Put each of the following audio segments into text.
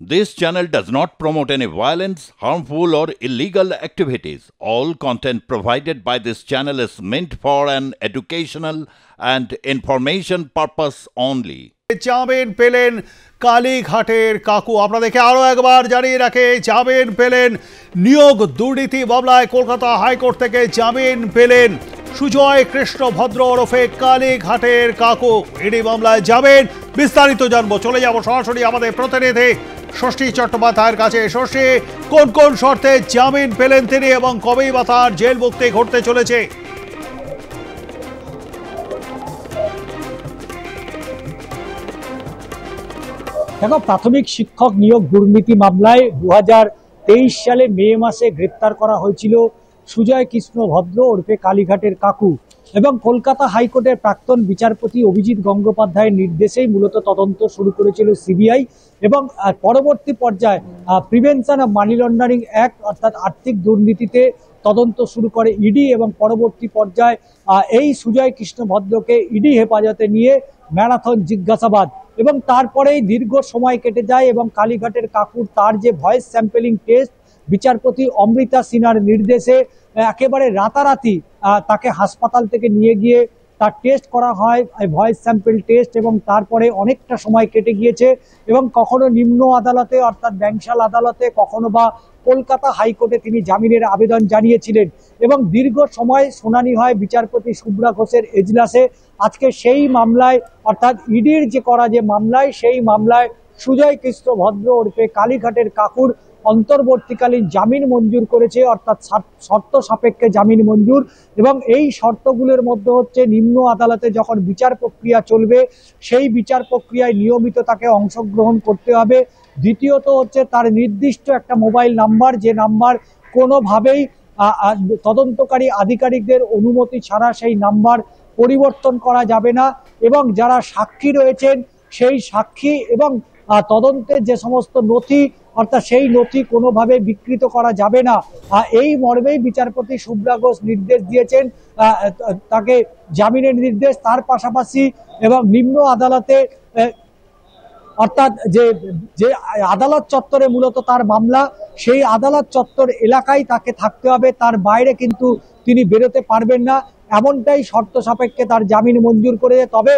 This channel does not promote any violence, harmful, or illegal activities. All content provided by this channel is meant for an educational and information purpose only. জামিন পেলেন কালীঘাটের কাকু। আপনাদেরকে আরও একবার জানিয়ে রাখে, জামিন পেলেন নিয়োগ দুর্নীতি মামলায় কলকাতা হাইকোর্ট থেকে জামিন পেলেন সুজয় কৃষ্ণ ভদ্র ওরফে কালীঘাটের কাকু। ইডি মামলায় জামিন। বিস্তারিত জানবো, চলে যাব সরাসরি আমাদের প্রতিনিধি ষষ্ঠী চট্টোপাধ্যায়ের কাছে। ষষ্ঠী, কোন কোন শর্তে জামিন পেলেন তিনি এবং কবেই বা তার জেল মুক্তি ঘটতে চলেছে? দেখো, প্রাথমিক শিক্ষক নিয়োগ দুর্নীতি মামলায় 2023 সালে মে মাসে গ্রেপ্তার করা হয়েছিল সুজয় কৃষ্ণ ভদ্র ওরফে কালীঘাটের কাকু এবং কলকাতা হাইকোর্টের প্রাক্তন বিচারপতি অভিজিৎ গঙ্গোপাধ্যায়ের নির্দেশেই মূলত তদন্ত শুরু করেছিল সিবিআই এবং পরবর্তী পর্যায়ে prevention of money laundering act অর্থাৎ আর্থিক দুর্নীতিতে তদন্ত শুরু করে ইডি এবং পরবর্তী পর্যায়ে এই সুজয় কৃষ্ণ ভদ্রকে ইডি হেফাজতে নিয়ে ম্যারাথন জিজ্ঞাসাবাদ এবং তারপরেই দীর্ঘ সময় কেটে যায় এবং কালীঘাটের কাকুর তার যে ভয়েস স্যাম্পলিং টেস্ট বিচারপতি অমৃতা সিনহার নির্দেশে একেবারে রাতারাতি তাকে হাসপাতাল থেকে নিয়ে গিয়ে তার টেস্ট করা হয়, ভয়েস স্যাম্পল টেস্ট, এবং তারপরে অনেকটা সময় কেটে গিয়েছে এবং কখনো নিম্ন আদালতে অর্থাৎ ব্যাংশাল আদালতে, কখনো বা কলকাতা হাইকোর্টে তিনি জামিনের আবেদন জানিয়েছিলেন এবং দীর্ঘ সময় শুনানি হয় বিচারপতি শুভ্রা ঘোষের এজলাসে। আজকে সেই মামলায় অর্থাৎ ইডির যে করা যে মামলায়, সেই মামলায় সুজয় কৃষ্ণ ভদ্র ওরফে কালীঘাটের কাকুর অন্তর্বর্তীকালীন জামিন মঞ্জুর করেছে, অর্থাৎ শর্ত সাপেক্ষে জামিন মঞ্জুর। এবং এই শর্তগুলোর মধ্যে হচ্ছে নিম্ন আদালতে যখন বিচার প্রক্রিয়া চলবে সেই বিচার প্রক্রিয়ায় নিয়মিত তাকে অংশগ্রহণ করতে হবে। দ্বিতীয়ত হচ্ছে তার নির্দিষ্ট একটা মোবাইল নাম্বার, যে নাম্বার কোনোভাবেই তদন্তকারী আধিকারিকদের অনুমতি ছাড়া সেই নাম্বার পরিবর্তন করা যাবে না এবং যারা সাক্ষী রয়েছেন সেই সাক্ষী এবং তদন্তের যে সমস্ত নথি অর্থাৎ সেই নথি কোনোভাবে বিকৃত করা যাবে না। এই মর্মেই বিচারপতি শুভ্রা ঘোষ নির্দেশ দিয়েছেন, তাকে জামিনের নির্দেশ। তার পাশাপাশি এবং নিম্ন আদালতে অর্থাৎ যে আদালত চত্বরে মূলত তার মামলা, সেই আদালত চত্বর এলাকায় তাকে থাকতে হবে, তার বাইরে কিন্তু তিনি বেরোতে পারবেন না, এমনটাই শর্ত সাপেক্ষে তার জামিন মঞ্জুর করে। তবে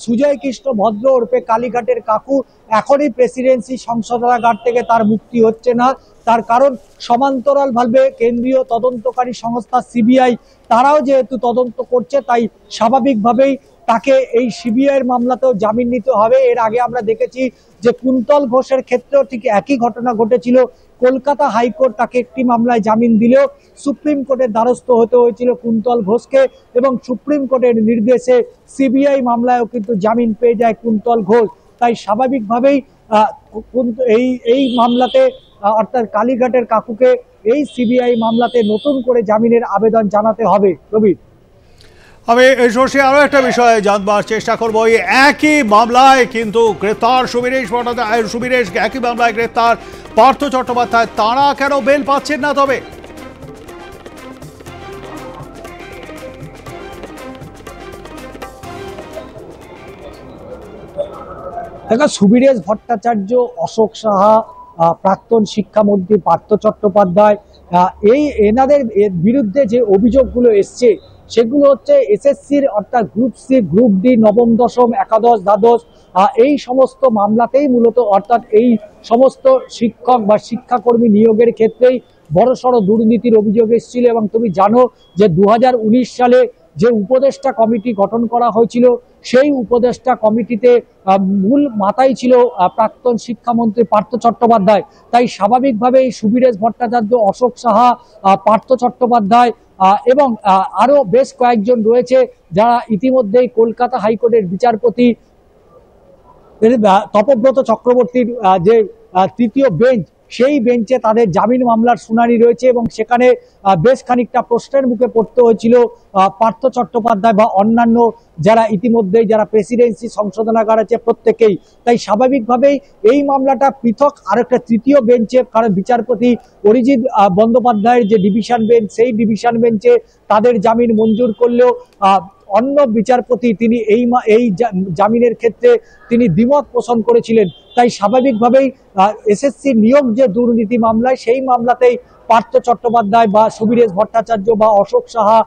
সুজয় কৃষ্ণ ভদ্র ওরফে কালীঘাটের কাকু এখনই প্রেসিডেন্সি সংশোধনাগার থেকে তার মুক্তি হচ্ছে না। তার কারণ সমান্তরালভাবে কেন্দ্রীয় তদন্তকারী সংস্থা সিবিআই তারাও যেহেতু তদন্ত করছে, তাই স্বাভাবিকভাবেই তাকে এই সিবিআইয়ের মামলাতেও জামিন নিতে হবে। এর আগে আমরা দেখেছি যে কুন্তল ঘোষের ক্ষেত্রেও ঠিক একই ঘটনা ঘটেছিল। কলকাতা হাইকোর্ট তাকে একটি মামলায় জামিন দিলেও সুপ্রিম কোর্টের দ্বারস্থ হতে হয়েছিল কুন্তল ঘোষকে এবং সুপ্রিম কোর্টের নির্দেশে সিবিআই মামলায়ও কিন্তু জামিন পেয়ে যায় কুন্তল ঘোষ। তাই স্বাভাবিকভাবেই এই মামলাতে অর্থাৎ কালীঘাটের কাকুকে এই সিবিআই মামলাতে নতুন করে জামিনের আবেদন জানাতে হবে। রবীন্দ্র, আমি শশী আরও একটা বিষয়ে জানবার চেষ্টা করবো। এই একই মামলায় কিন্তু গ্রেপ্তার সুবীরেশ, একই মামলায় গ্রেপ্তার পার্থ চট্টোপাধ্যায়, তারা কেন বেল পাচ্ছেন না? তবে দেখো, সুবীরেশ ভট্টাচার্য, অশোক সাহা, প্রাক্তন শিক্ষামন্ত্রী পার্থ চট্টোপাধ্যায়, এনাদের বিরুদ্ধে যে অভিযোগগুলো এসছে সেগুলো হচ্ছে এসএসসির অর্থাৎ গ্রুপ সি, গ্রুপ ডি, নবম দশম, একাদশ, দ্বাদশ এই সমস্ত মামলাতেই মূলত অর্থাৎ এই সমস্ত শিক্ষক বা শিক্ষাকর্মী নিয়োগের ক্ষেত্রেই বড়সড় দুর্নীতির অভিযোগ এসেছিল। এবং তুমি জানো যে 2019 সালে যে উপদেষ্টা কমিটি গঠন করা হয়েছিল সেই উপদেষ্টা কমিটিতে মূল মাথায় ছিল প্রাক্তন শিক্ষামন্ত্রী পার্থ চট্টোপাধ্যায়। তাই স্বাভাবিকভাবে এই সুবীরেশ ভট্টাচার্য, অশোক সাহা, পার্থ চট্টোপাধ্যায় এবং আরো বেশ কয়েকজন রয়েছে যারা ইতিমধ্যেই কলকাতা হাইকোর্টের বিচারপতি তপব্রত চক্রবর্তীর যে তৃতীয় বেঞ্চ, সেই বেঞ্চে তাদের জামিন মামলার শুনানি রয়েছে এবং সেখানে বেশ খানিকটা প্রশ্নের মুখে পড়তে হয়েছিল পার্থ চট্টোপাধ্যায় বা অন্যান্য যারা ইতিমধ্যেই যারা প্রেসিডেন্সি সংশোধনাগার আছে প্রত্যেকেই। তাই স্বাভাবিকভাবেই এই মামলাটা পৃথক আরেকটা তৃতীয় বেঞ্চে, কারণ বিচারপতি অরিজিৎ বন্দ্যোপাধ্যায়ের যে ডিভিশন বেঞ্চ, সেই ডিভিশন বেঞ্চে তাদের জামিন মঞ্জুর করলেও অন্য বিচারপতি তিনি এই জামিনের ক্ষেত্রে তিনি দ্বিমত পোষণ করেছিলেন। তাই স্বাভাবিকভাবেই এসএসসি নিয়োগ যে দুর্নীতি মামলায়, সেই মামলাতেই পার্থ চট্টোপাধ্যায় বা সুবীরেশ ভট্টাচার্য বা অশোক সাহা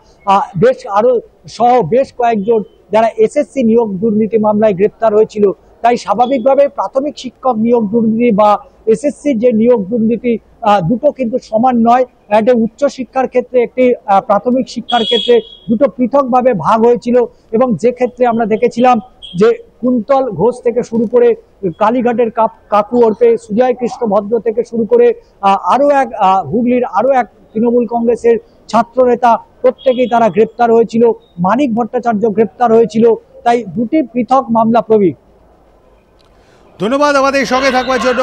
বেশ কয়েকজন যারা এসএসসি নিয়োগ দুর্নীতি মামলায় গ্রেপ্তার হয়েছিল, তাই স্বাভাবিকভাবে প্রাথমিক শিক্ষক নিয়োগ দুর্নীতি বা এসএসসি যে নিয়োগ দুর্নীতি দুটো কিন্তু সমান নয়। একটা উচ্চ শিক্ষার ক্ষেত্রে, একটি প্রাথমিক শিক্ষার ক্ষেত্রে দুটো পৃথকভাবে ভাগ হয়েছিল। এবং যে ক্ষেত্রে আমরা দেখেছিলাম যে কুন্তল ঘোষ থেকে শুরু করে কালীঘাটের কাকু ওরফে সুজয় কৃষ্ণ ভদ্র থেকে শুরু করে আরো এক হুগলির আরো এক তৃণমূল কংগ্রেসের ছাত্র নেতা, প্রত্যেকেই তারা গ্রেপ্তার হয়েছিল। মানিক ভট্টাচার্য গ্রেপ্তার হয়েছিল। তাই দুটি পৃথক মামলা। প্রবীর, ধন্যবাদ আমাদের সঙ্গে থাকবার জন্য।